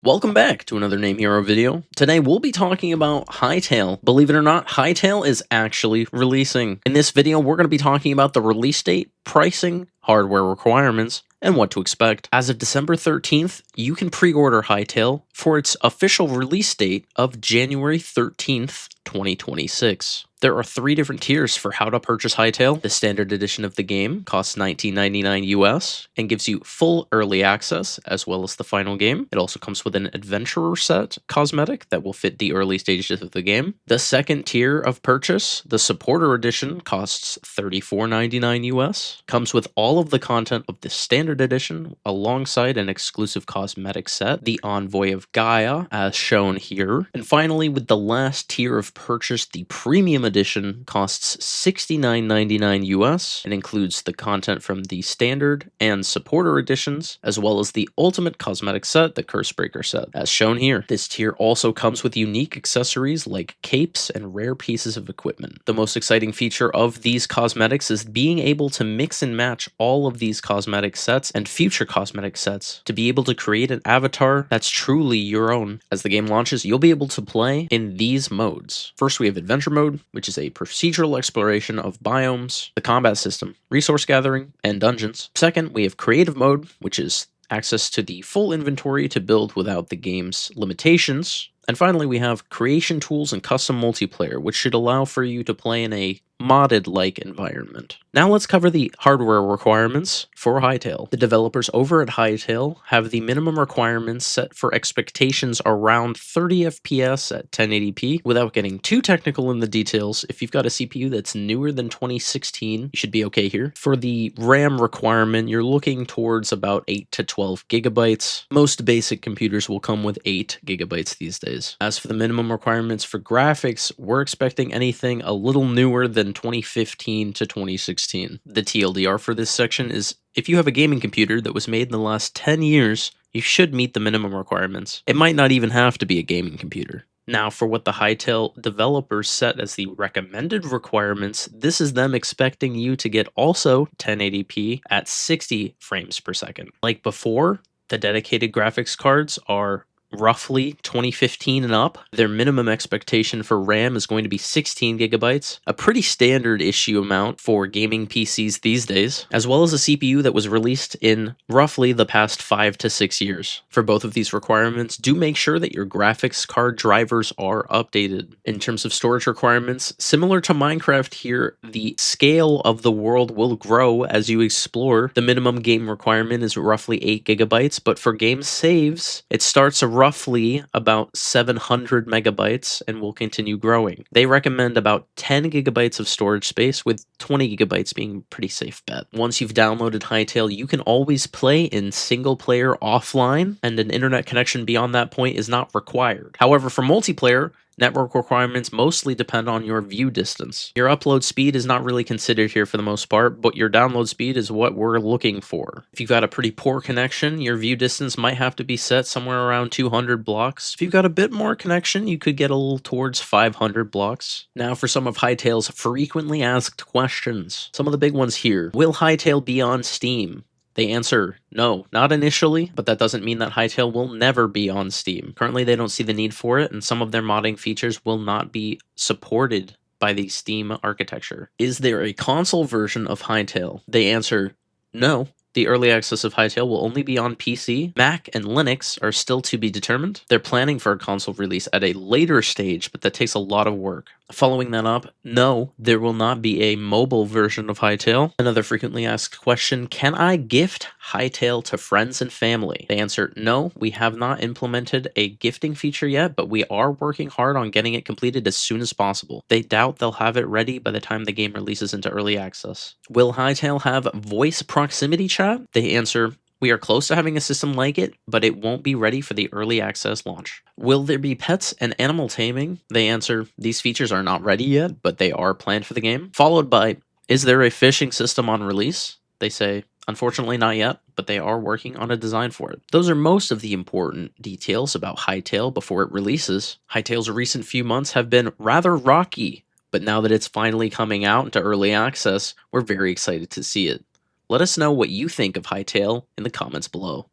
Welcome back to another Name Hero video. Today we'll be talking about Hytale. Believe it or not, Hytale is actually releasing. In this video, we're going to be talking about the release date, pricing, hardware requirements, and what to expect. As of December 13th, you can pre-order Hytale for its official release date of January 13th, 2026. There are 3 different tiers for how to purchase Hytale. The standard edition of the game costs $19.99 US and gives you full early access as well as the final game. It also comes with an adventurer set cosmetic that will fit the early stages of the game. The second tier of purchase, the supporter edition, costs $34.99 US. Comes with all of the content of the standard edition alongside an exclusive cosmetic set, the Envoy of Gaia, as shown here. And finally, with the last tier of purchase, the premium edition costs $69.99 US and includes the content from the standard and supporter editions, as well as the ultimate cosmetic set, the Cursebreaker set, as shown here. This tier also comes with unique accessories like capes and rare pieces of equipment. The most exciting feature of these cosmetics is being able to mix and match all of these cosmetic sets and future cosmetic sets to be able to create an avatar that's truly your own. As the game launches, you'll be able to play in these modes. First, we have Adventure Mode, which is a procedural exploration of biomes, the combat system, resource gathering, and dungeons. Second, we have Creative Mode, which is access to the full inventory to build without the game's limitations. And finally, we have Creation Tools and Custom Multiplayer, which should allow for you to play in a modded-like environment. Now let's cover the hardware requirements for Hytale. The developers over at Hytale have the minimum requirements set for expectations around 30 FPS at 1080p. Without getting too technical in the details, if you've got a CPU that's newer than 2016, you should be okay here. For the RAM requirement, you're looking towards about 8 to 12 gigabytes. Most basic computers will come with 8 gigabytes these days. As for the minimum requirements for graphics, we're expecting anything a little newer than 2015 to 2016. The TLDR for this section is if you have a gaming computer that was made in the last 10 years, you should meet the minimum requirements. It might not even have to be a gaming computer. Now, for what the Hytale developers set as the recommended requirements, this is them expecting you to get also 1080p at 60 frames per second. Like before, the dedicated graphics cards are roughly 2015 and up. Their minimum expectation for RAM is going to be 16 gigabytes, a pretty standard issue amount for gaming PCs these days, as well as a CPU that was released in roughly the past 5 to 6 years. For both of these requirements, do make sure that your graphics card drivers are updated. In terms of storage requirements, similar to Minecraft here, the scale of the world will grow as you explore. The minimum game requirement is roughly 8 gigabytes, but for game saves, it starts roughly about 700 megabytes and will continue growing. They recommend about 10 gigabytes of storage space, with 20 gigabytes being a pretty safe bet. Once you've downloaded Hytale, you can always play in single player offline, and an internet connection beyond that point is not required. However, for multiplayer, network requirements mostly depend on your view distance. Your upload speed is not really considered here for the most part, but your download speed is what we're looking for. If you've got a pretty poor connection, your view distance might have to be set somewhere around 200 blocks. If you've got a bit more connection, you could get a little towards 500 blocks. Now for some of Hytale's frequently asked questions. Some of the big ones here. Will Hytale be on Steam? They answer, no, not initially, but that doesn't mean that Hytale will never be on Steam. Currently, they don't see the need for it, and some of their modding features will not be supported by the Steam architecture. Is there a console version of Hytale? They answer, no. The early access of Hytale will only be on PC. Mac and Linux are still to be determined. They're planning for a console release at a later stage, but that takes a lot of work. Following that up, no, there will not be a mobile version of Hytale. Another frequently asked question, can I gift Hytale to friends and family? They answer, no, we have not implemented a gifting feature yet, but we are working hard on getting it completed as soon as possible. They doubt they'll have it ready by the time the game releases into early access. Will Hytale have voice proximity chat? They answer, we are close to having a system like it, but it won't be ready for the early access launch. Will there be pets and animal taming? They answer, these features are not ready yet, but they are planned for the game. Followed by, is there a fishing system on release? They say, unfortunately not yet, but they are working on a design for it. Those are most of the important details about Hytale before it releases. Hytale's recent few months have been rather rocky, but now that it's finally coming out into early access, we're very excited to see it. Let us know what you think of Hytale in the comments below.